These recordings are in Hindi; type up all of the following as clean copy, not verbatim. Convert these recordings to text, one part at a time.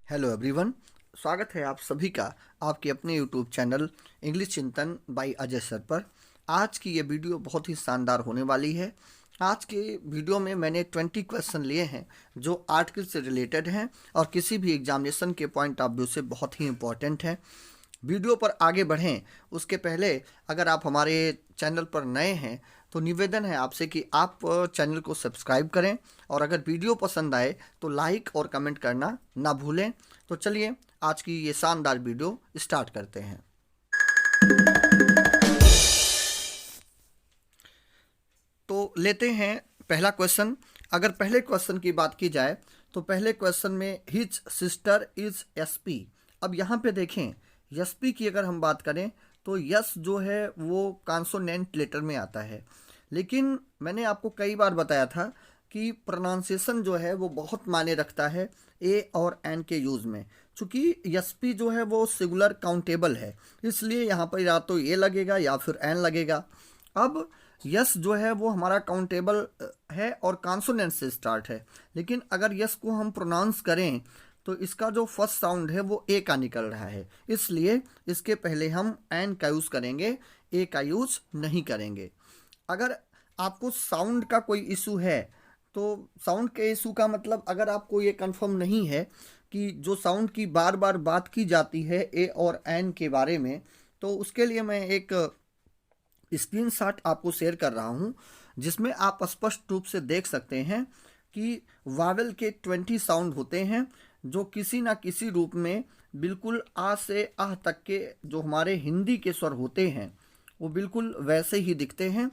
Hello everyone. स्वागत है आप सभी का आपके अपने यूट्यूब चैनल इंग्लिश चिंतन बाय अजय सर पर। आज की ये वीडियो बहुत ही शानदार होने वाली है। आज के वीडियो में मैंने 20 क्वेश्चन लिए हैं जो आर्टिकल से रिलेटेड हैं और किसी भी एग्जामिनेशन के पॉइंट ऑफ व्यू से बहुत ही इम्पोर्टेंट है। वीडियो पर आगे बढ़ें उसके पहले अगर आप हमारे चैनल पर नए हैं तो निवेदन है आपसे कि आप चैनल को सब्सक्राइब करें और अगर वीडियो पसंद आए तो लाइक और कमेंट करना ना भूलें। तो चलिए आज की ये शानदार वीडियो स्टार्ट करते हैं। तो लेते हैं पहला क्वेश्चन। अगर पहले क्वेश्चन की बात की जाए तो पहले क्वेश्चन में हिज सिस्टर इज एसपी। अब यहाँ पे देखें एसपी की अगर हम बात करें तो यस जो है वो कॉन्सोनेंट लेटर में आता है, लेकिन मैंने आपको कई बार बताया था कि प्रोनाउंसिएशन जो है वो बहुत मायने रखता है ए और एन के यूज़ में। चूँकि एसपी जो है वो सिंगुलर काउंटेबल है, इसलिए यहाँ पर या तो ए लगेगा या फिर एन लगेगा। अब यस जो है वो हमारा काउंटेबल है और कॉन्सोनेंट से स्टार्ट है, लेकिन अगर यस को हम प्रोनाउंस करें तो इसका जो फर्स्ट साउंड है वो ए का निकल रहा है, इसलिए इसके पहले हम एन का यूज़ करेंगे, ए का यूज़ नहीं करेंगे। अगर आपको साउंड का कोई इशू है तो साउंड के इशू का मतलब अगर आपको ये कंफर्म नहीं है कि जो साउंड की बार बार बात की जाती है ए और एन के बारे में, तो उसके लिए मैं एक स्क्रीनशॉट आपको शेयर कर रहा हूँ जिसमें आप स्पष्ट रूप से देख सकते हैं कि वावेल के 20 साउंड होते हैं जो किसी ना किसी रूप में बिल्कुल आ से आह तक के जो हमारे हिंदी के स्वर होते हैं वो बिल्कुल वैसे ही दिखते हैं।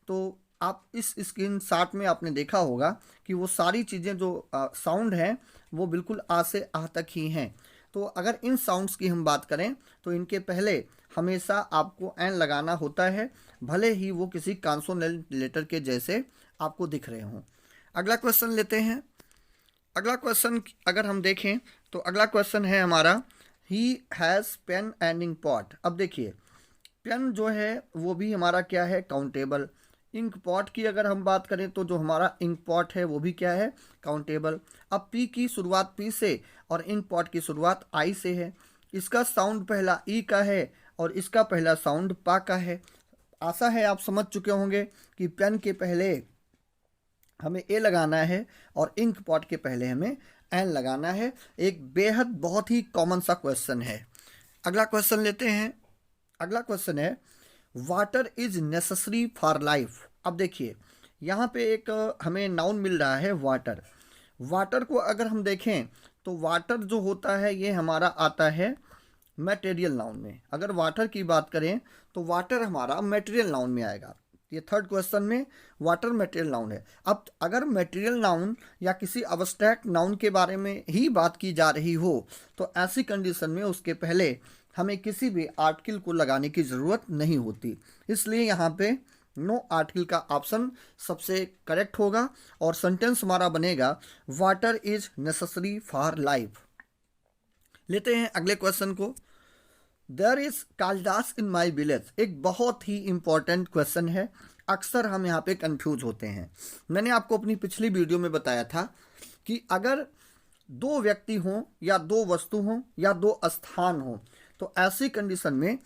तो आप इस स्क्रीनशॉट में आपने देखा होगा कि वो सारी चीज़ें जो साउंड हैं वो बिल्कुल आ से आह तक ही हैं। तो अगर इन साउंड्स की हम बात करें तो इनके पहले हमेशा आपको एन लगाना होता है, भले ही वो किसी कॉन्सोनेंट लेटर के जैसे आपको दिख रहे हों। अगला क्वेश्चन लेते हैं। अगला क्वेश्चन अगर हम देखें तो अगला क्वेश्चन है हमारा he has pen and ink pot. अब देखिए पेन जो है वो भी हमारा क्या है, काउंटेबल। इंक पॉट की अगर हम बात करें तो जो हमारा इंक पॉट है वो भी क्या है, काउंटेबल। अब पी की शुरुआत पी से और इंक पॉट की शुरुआत आई से है, इसका साउंड पहला ई का है और इसका पहला साउंड पा का है। आशा है आप समझ चुके होंगे कि पेन के पहले हमें ए लगाना है और इंक पॉट के पहले हमें एन लगाना है। एक बेहद बहुत ही कॉमन सा क्वेश्चन है। अगला क्वेश्चन लेते हैं। अगला क्वेश्चन है water is necessary for life. अब देखिए यहाँ पे एक हमें नाउन मिल रहा है वाटर। वाटर को अगर हम देखें तो वाटर जो होता है ये हमारा आता है मटेरियल नाउन में। अगर वाटर की बात करें तो वाटर हमारा मटेरियल नाउन में आएगा। ये थर्ड क्वेश्चन में वाटर मटेरियल नाउन है। अब अगर मटेरियल नाउन या किसी अब्स्ट्रैक्ट नाउन के बारे में ही बात की जा रही हो तो ऐसी कंडीशन में उसके पहले हमें किसी भी आर्टिकल को लगाने की ज़रूरत नहीं होती, इसलिए यहाँ पे नो आर्टिकल का ऑप्शन सबसे करेक्ट होगा और सेंटेंस हमारा बनेगा water is necessary for life. लेते हैं अगले क्वेश्चन को। There is Kalidas in my village. एक बहुत ही इंपॉर्टेंट क्वेश्चन है, अक्सर हम यहाँ पे कंफ्यूज होते हैं। मैंने आपको अपनी पिछली वीडियो में बताया था कि अगर दो व्यक्ति हों या दो वस्तु हों या दो स्थान हों तो ऐसी कंडीशन में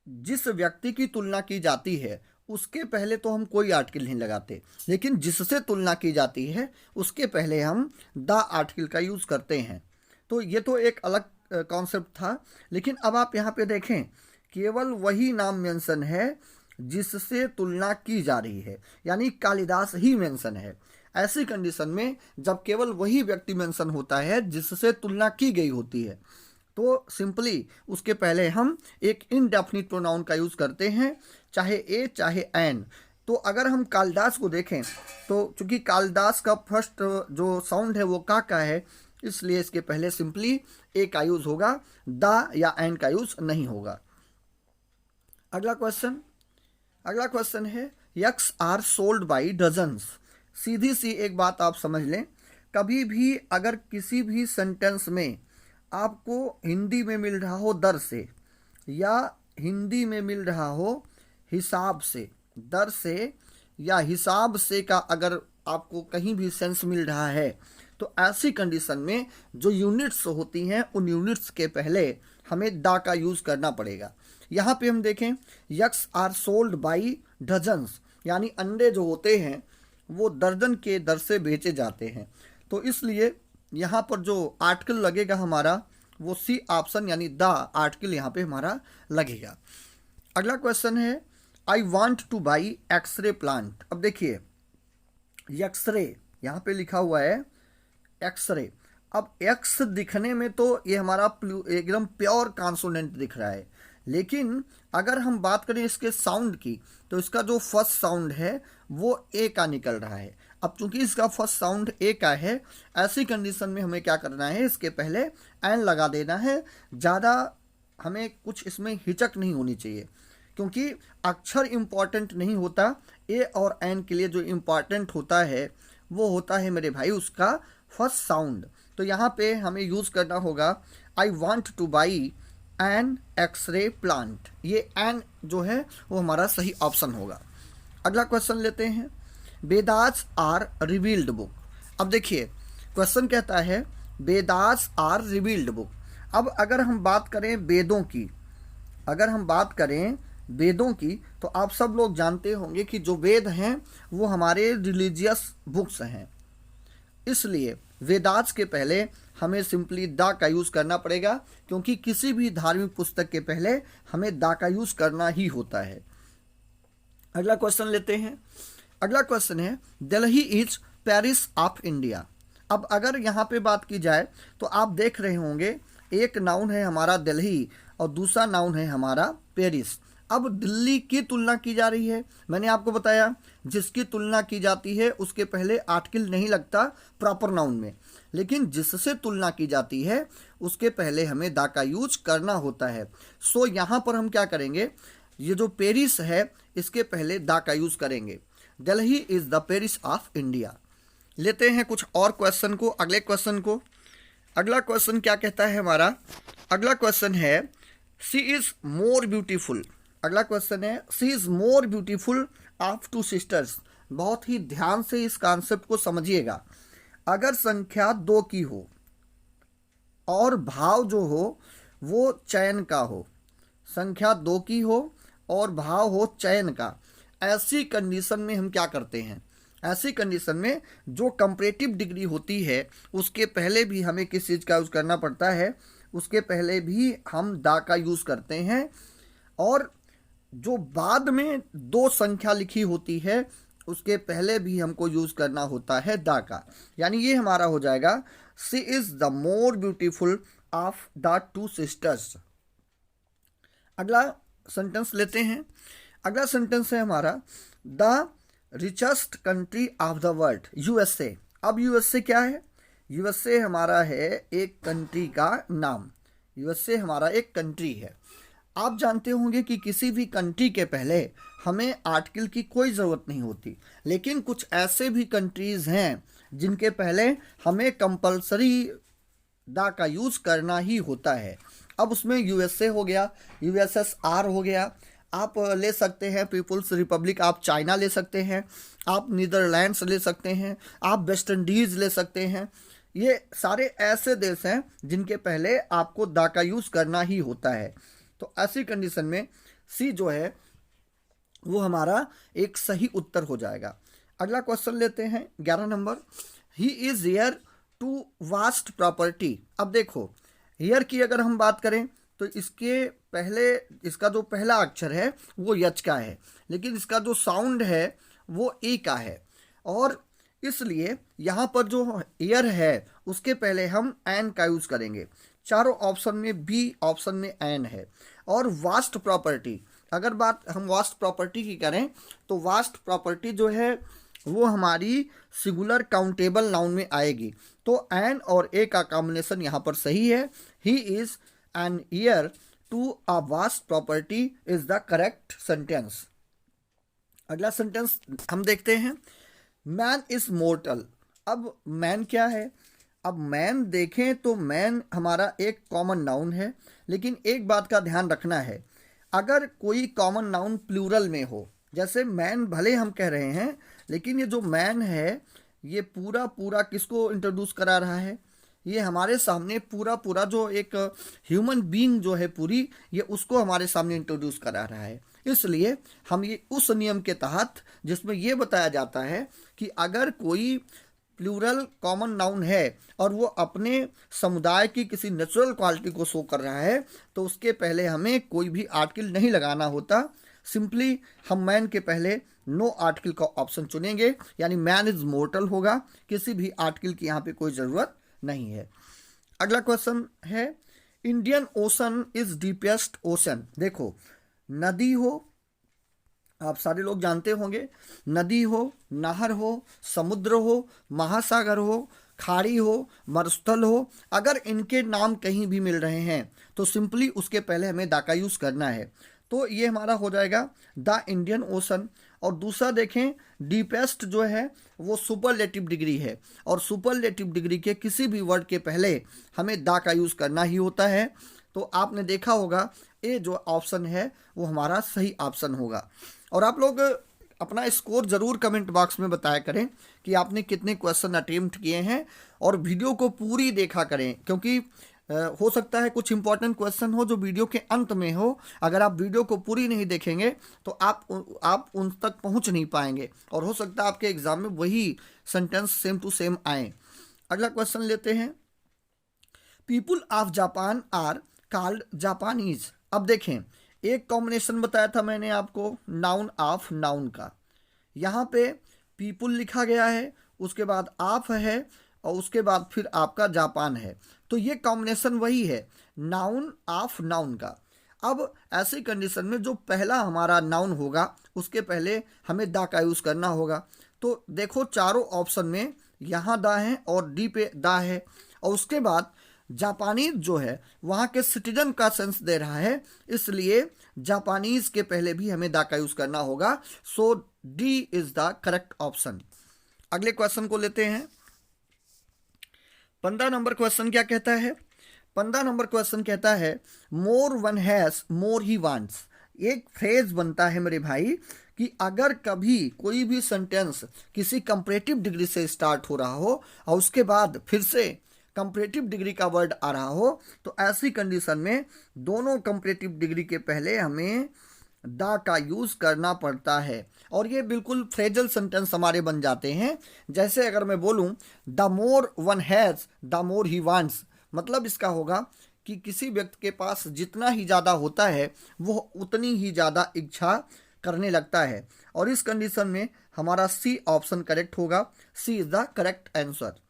जिस व्यक्ति की तुलना की जाती है उसके पहले तो हम कोई आर्टिकल नहीं लगाते, लेकिन जिससे तुलना की जाती है उसके पहले हम द आर्टिकल का यूज़ करते हैं। तो ये तो एक अलग कॉन्सेप्ट था, लेकिन अब आप यहाँ पे देखें केवल वही नाम मेंशन है जिससे तुलना की जा रही है, यानी कालिदास ही मेंशन है। ऐसी कंडीशन में जब केवल वही व्यक्ति मेंशन होता है जिससे तुलना की गई होती है तो सिंपली उसके पहले हम एक इनडेफिनिट प्रोनाउन का यूज़ करते हैं, चाहे ए चाहे एन। तो अगर हम कालिदास को देखें तो चूंकि कालिदास का फर्स्ट जो साउंड है वो का है, इसलिए इसके पहले सिंपली ए का यूज़ होगा, द या एन का यूज़ नहीं होगा। अगला क्वेश्चन है eggs are sold by dozens. सीधी सी एक बात आप समझ लें, कभी भी अगर किसी भी सेंटेंस में आपको हिंदी में मिल रहा हो दर से या हिंदी में मिल रहा हो हिसाब से, दर से या हिसाब से का अगर आपको कहीं भी सेंस मिल रहा है तो ऐसी कंडीशन में जो यूनिट्स होती हैं उन यूनिट्स के पहले हमें दा का यूज़ करना पड़ेगा। यहाँ पे हम देखें eggs are sold by dozens, यानी अंडे जो होते हैं वो दर्जन के दर से बेचे जाते हैं। तो इसलिए यहाँ पर जो आर्टिकल लगेगा हमारा वो सी ऑप्शन यानी द आर्टिकल यहाँ पे हमारा लगेगा। अगला क्वेश्चन है I want to buy X-ray plant. अब देखिए एक्सरे यहाँ पे लिखा हुआ है एक्सरे। अब एक्स दिखने में तो ये हमारा एकदम प्योर कॉन्सोनेंट दिख रहा है, लेकिन अगर हम बात करें इसके साउंड की तो इसका जो फर्स्ट साउंड है वो ए का निकल रहा है। अब चूंकि इसका फर्स्ट साउंड ए का है, ऐसी कंडीशन में हमें क्या करना है, इसके पहले एन लगा देना है। ज़्यादा हमें कुछ इसमें हिचक नहीं होनी चाहिए, क्योंकि अक्षर इम्पॉर्टेंट नहीं होता। ए और एन के लिए जो इम्पॉर्टेंट होता है वो होता है मेरे भाई उसका फर्स्ट साउंड। तो यहाँ पे हमें यूज़ करना होगा I want to buy an X-ray plant. ये एन जो है वो हमारा सही ऑप्शन होगा। अगला क्वेश्चन लेते हैं वेदास आर रिवील्ड बुक। अब देखिए क्वेश्चन कहता है वेदास आर रिवील्ड बुक। अब अगर हम बात करें वेदों की, वेदों की तो आप सब लोग जानते होंगे कि जो वेद हैं वो हमारे रिलीजियस बुक्स हैं, इसलिए वेदास के पहले हमें सिंपली दा का यूज़ करना पड़ेगा, क्योंकि किसी भी धार्मिक पुस्तक के पहले हमें दा का यूज़ करना ही होता है। अगला क्वेश्चन लेते हैं। अगला क्वेश्चन है Delhi is Paris of India. अब अगर यहाँ पे बात की जाए तो आप देख रहे होंगे एक नाउन है हमारा दिल्ली और दूसरा नाउन है हमारा पेरिस। अब दिल्ली की तुलना की जा रही है, मैंने आपको बताया जिसकी तुलना की जाती है उसके पहले आर्टिकल नहीं लगता प्रॉपर नाउन में, लेकिन जिससे तुलना की जाती है उसके पहले हमें दा का यूज करना होता है। सो यहाँ पर हम क्या करेंगे, ये जो पेरिस है इसके पहले दा का यूज करेंगे। Delhi is the Paris of India. लेते हैं कुछ और क्वेश्चन को, अगले क्वेश्चन को। अगला क्वेश्चन क्या कहता है हमारा, अगला क्वेश्चन है शी इज मोर ब्यूटीफुल। अगला क्वेश्चन है she is more beautiful of two sisters. बहुत ही ध्यान से इस कॉन्सेप्ट को समझिएगा। अगर संख्या 2 की हो और भाव जो हो वो चयन का हो, संख्या 2 की हो और भाव हो चयन का, ऐसी कंडीशन में हम क्या करते हैं, ऐसी कंडीशन में जो कंपैरेटिव डिग्री होती है उसके पहले भी हमें किस चीज़ का यूज़ करना पड़ता है, उसके पहले भी हम दा का यूज़ करते हैं। और जो बाद में 2 संख्या लिखी होती है उसके पहले भी हमको यूज़ करना होता है दा का। यानी ये हमारा हो जाएगा she is the more beautiful of the 2 sisters. अगला सेंटेंस लेते हैं। अगला सेंटेंस है हमारा the richest country of the world USA. अब यूएसए क्या है, यूएसए हमारा है एक कंट्री का नाम। यूएसए हमारा एक कंट्री है। आप जानते होंगे कि किसी भी कंट्री के पहले हमें आर्टिकल की कोई ज़रूरत नहीं होती, लेकिन कुछ ऐसे भी कंट्रीज़ हैं जिनके पहले हमें कंपलसरी दा का यूज़ करना ही होता है। अब उसमें यूएसए हो गया, यूएसएसआर हो गया, आप ले सकते हैं पीपुल्स रिपब्लिक ऑफ चाइना ले सकते हैं, आप नीदरलैंड्स ले सकते हैं, आप वेस्ट इंडीज़ ले सकते हैं। ये सारे ऐसे देश हैं जिनके पहले आपको दा का यूज़ करना ही होता है। तो ऐसी कंडीशन में सी जो है वो हमारा एक सही उत्तर हो जाएगा। अगला क्वेश्चन लेते हैं 11 नंबर। He is heir to vast property. अब देखो हियर की अगर हम बात करें तो इसके पहले इसका जो पहला अक्षर है वो यच का है, लेकिन इसका जो साउंड है वो ए का है, और इसलिए यहाँ पर जो ईयर है उसके पहले हम एन का यूज़ करेंगे। चारों ऑप्शन में बी ऑप्शन में एन है। और वास्ट प्रॉपर्टी, अगर बात हम वास्ट प्रॉपर्टी की करें तो वास्ट प्रॉपर्टी जो है वो हमारी सिंगुलर काउंटेबल नाउन में आएगी। तो एन और ए का कॉम्बिनेशन यहाँ पर सही है। He is an heir to a vast property is the correct sentence. अगला सेंटेंस हम देखते हैं मैन इज मोर्टल। अब मैन क्या है, अब मैन देखें तो मैन हमारा एक कॉमन नाउन है, लेकिन एक बात का ध्यान रखना है, अगर कोई कॉमन नाउन प्लूरल में हो, जैसे मैन भले हम कह रहे हैं लेकिन ये जो मैन है ये पूरा पूरा किसको इंट्रोड्यूस करा रहा है? ये हमारे सामने पूरा पूरा जो एक ह्यूमन बीइंग जो है पूरी, ये उसको हमारे सामने इंट्रोड्यूस करा रहा है। इसलिए हम ये उस नियम के तहत जिसमें ये बताया जाता है कि अगर कोई प्लूरल कॉमन नाउन है और वो अपने समुदाय की किसी नेचुरल क्वालिटी को शो कर रहा है, तो उसके पहले हमें कोई भी आर्टिकल नहीं लगाना होता। सिंपली हम मैन के पहले नो आर्टिकल का ऑप्शन चुनेंगे, यानी मैन इज मोर्टल होगा, किसी भी आर्टिकल की यहाँ पे कोई ज़रूरत नहीं है। अगला क्वेश्चन है, Indian ocean is deepest ocean. देखो, नदी हो, आप सारे लोग जानते होंगे, नदी हो, नहर हो, समुद्र हो, महासागर हो, खाड़ी हो, मरुस्थल हो, अगर इनके नाम कहीं भी मिल रहे हैं तो सिंपली उसके पहले हमें दा का यूज़ करना है। तो ये हमारा हो जाएगा द इंडियन ओशन। और दूसरा देखें, डीपेस्ट जो है वो सुपरलेटिव डिग्री है, और सुपरलेटिव डिग्री के किसी भी वर्ड के पहले हमें दा का यूज़ करना ही होता है। तो आपने देखा होगा ये जो ऑप्शन है वो हमारा सही ऑप्शन होगा। और आप लोग अपना स्कोर ज़रूर कमेंट बॉक्स में बताया करें कि आपने कितने क्वेश्चन अटेम्प्ट किए हैं, और वीडियो को पूरी देखा करें, क्योंकि हो सकता है कुछ इंपॉर्टेंट क्वेश्चन हो जो वीडियो के अंत में हो। अगर आप वीडियो को पूरी नहीं देखेंगे तो आप उन तक पहुंच नहीं पाएंगे, और हो सकता है आपके एग्जाम में वही सेंटेंस सेम टू सेम आए। अगला क्वेश्चन लेते हैं, people of Japan are called Japanese. अब देखें, एक कॉम्बिनेशन बताया था मैंने आपको नाउन ऑफ नाउन का, यहाँ पे पीपुल लिखा गया है, उसके बाद ऑफ है, और उसके बाद फिर आपका जापान है। तो ये कॉम्बिनेशन वही है नाउन ऑफ नाउन का। अब ऐसी कंडीशन में जो पहला हमारा नाउन होगा उसके पहले हमें दा का यूज़ करना होगा। तो देखो, चारों ऑप्शन में यहाँ दा है और डी पे दा है, और उसके बाद जापानीज जो है वहाँ के सिटीजन का सेंस दे रहा है, इसलिए जापानीज के पहले भी हमें दा का यूज़ करना होगा। So D is the correct option. अगले क्वेश्चन को लेते हैं। 15 नंबर क्वेश्चन क्या कहता है? 15 नंबर क्वेश्चन कहता है, more one has more he wants. एक फ्रेज बनता है मेरे भाई कि अगर कभी कोई भी सेंटेंस किसी कंपैरेटिव डिग्री से स्टार्ट हो रहा हो और उसके बाद फिर से कंपैरेटिव डिग्री का वर्ड आ रहा हो, तो ऐसी कंडीशन में दोनों कंपैरेटिव डिग्री के पहले हमें दा का यूज़ करना पड़ता है, और ये बिल्कुल फ्रेजल सेंटेंस हमारे बन जाते हैं। जैसे अगर मैं बोलूं the more one has the more he wants, मतलब इसका होगा कि किसी व्यक्ति के पास जितना ही ज़्यादा होता है वो उतनी ही ज़्यादा इच्छा करने लगता है, और इस कंडीशन में हमारा सी ऑप्शन करेक्ट होगा। सी इज द करेक्ट आंसर।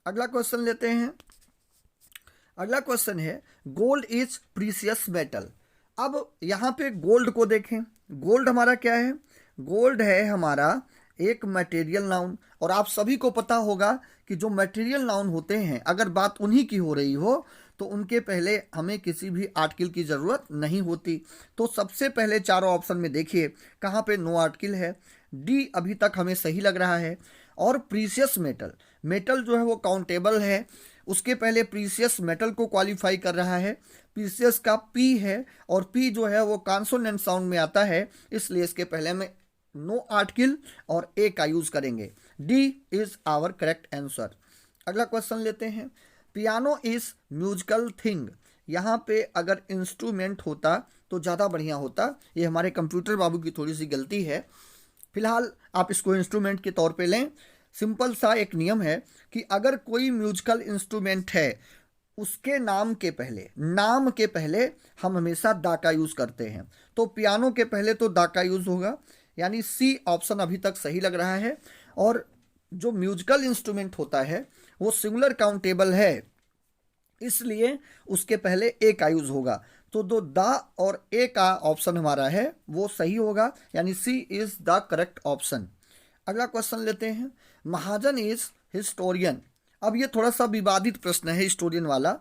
अगला क्वेश्चन लेते हैं। अगला क्वेश्चन है, गोल्ड इज प्रीशियस मेटल। अब यहाँ पे गोल्ड को देखें, गोल्ड हमारा क्या है? गोल्ड है हमारा एक मटेरियल नाउन, और आप सभी को पता होगा कि जो मटेरियल नाउन होते हैं अगर बात उन्हीं की हो रही हो तो उनके पहले हमें किसी भी आर्टिकल की ज़रूरत नहीं होती। तो सबसे पहले चारों ऑप्शन में देखिए कहाँ पे नो आर्टिकल है। डी अभी तक हमें सही लग रहा है। और प्रीशियस मेटल, मेटल जो है वो काउंटेबल है, उसके पहले प्रीशियस मेटल को क्वालिफाई कर रहा है। प्रीशियस का पी है, और पी जो है वो कॉन्सोनेंट साउंड में आता है, इसलिए इसके पहले में नो आर्टिकल और ए का यूज़ करेंगे। D is our correct answer. अगला क्वेश्चन लेते हैं। Piano is musical thing. यहाँ पे अगर इंस्ट्रूमेंट होता तो ज़्यादा बढ़िया होता, ये हमारे कंप्यूटर बाबू की थोड़ी सी गलती है। फिलहाल आप इसको इंस्ट्रूमेंट के तौर पे लें। सिंपल सा एक नियम है कि अगर कोई म्यूजिकल इंस्ट्रूमेंट है उसके नाम के पहले हम हमेशा दा का यूज़ करते हैं। तो पियानो के पहले तो दा का यूज़ होगा, यानी सी ऑप्शन अभी तक सही लग रहा है। और जो म्यूजिकल इंस्ट्रूमेंट होता है वो सिंगुलर काउंटेबल है, इसलिए उसके पहले ए का यूज़ होगा। तो दो दा और ए का ऑप्शन हमारा है वो सही होगा, यानी सी इज द करेक्ट ऑप्शन। अगला क्वेश्चन लेते हैं। महाजन इज हिस्टोरियन। अब ये थोड़ा सा विवादित प्रश्न है हिस्टोरियन वाला।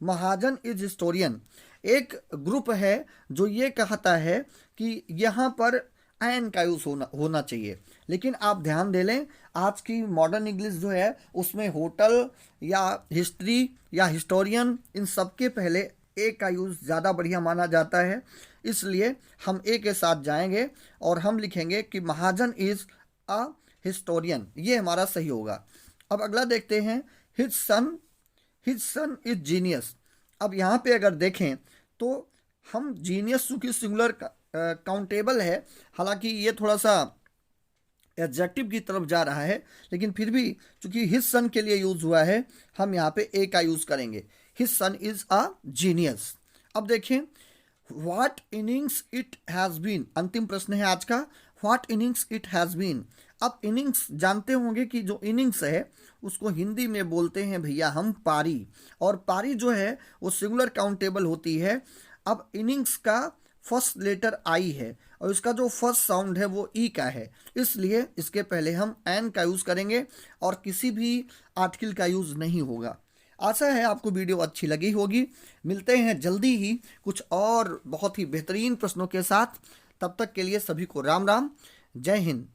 महाजन इज हिस्टोरियन एक ग्रुप है जो ये कहता है कि यहाँ पर एन का यूज़ होना चाहिए, लेकिन आप ध्यान दे लें आज की मॉडर्न इंग्लिश जो है उसमें होटल या हिस्ट्री या हिस्टोरियन इन सब के पहले ए का यूज़ ज़्यादा बढ़िया माना जाता है, इसलिए हम ए के साथ जाएंगे और हम लिखेंगे कि महाजन इज़ अ हिस्टोरियन, ये हमारा सही होगा। अब अगला देखते हैं, हिज सन इज जीनियस। अब यहाँ पे अगर देखें तो हम जीनियस चूंकि सिंगुलर काउंटेबल है, हालांकि ये थोड़ा सा एडजेक्टिव की तरफ जा रहा है, लेकिन फिर भी चूंकि हिज सन के लिए यूज हुआ है, हम यहाँ पे ए का यूज करेंगे। His son is a genius. अब देखें, what innings it has been, अंतिम प्रश्न है आज का, what innings it has been. अब इनिंग्स जानते होंगे कि जो इनिंग्स है उसको हिंदी में बोलते हैं भैया हम पारी, और पारी जो है वो सिंगुलर काउंटेबल होती है। अब इनिंग्स का फर्स्ट लेटर आई है और इसका जो फर्स्ट साउंड है वो ई का है, इसलिए इसके पहले हम एन का यूज़ करेंगे और किसी भी आर्टिकल का यूज़ नहीं होगा। आशा है आपको वीडियो अच्छी लगी होगी। मिलते हैं जल्दी ही कुछ और बहुत ही बेहतरीन प्रश्नों के साथ। तब तक के लिए सभी को राम राम, जय हिंद।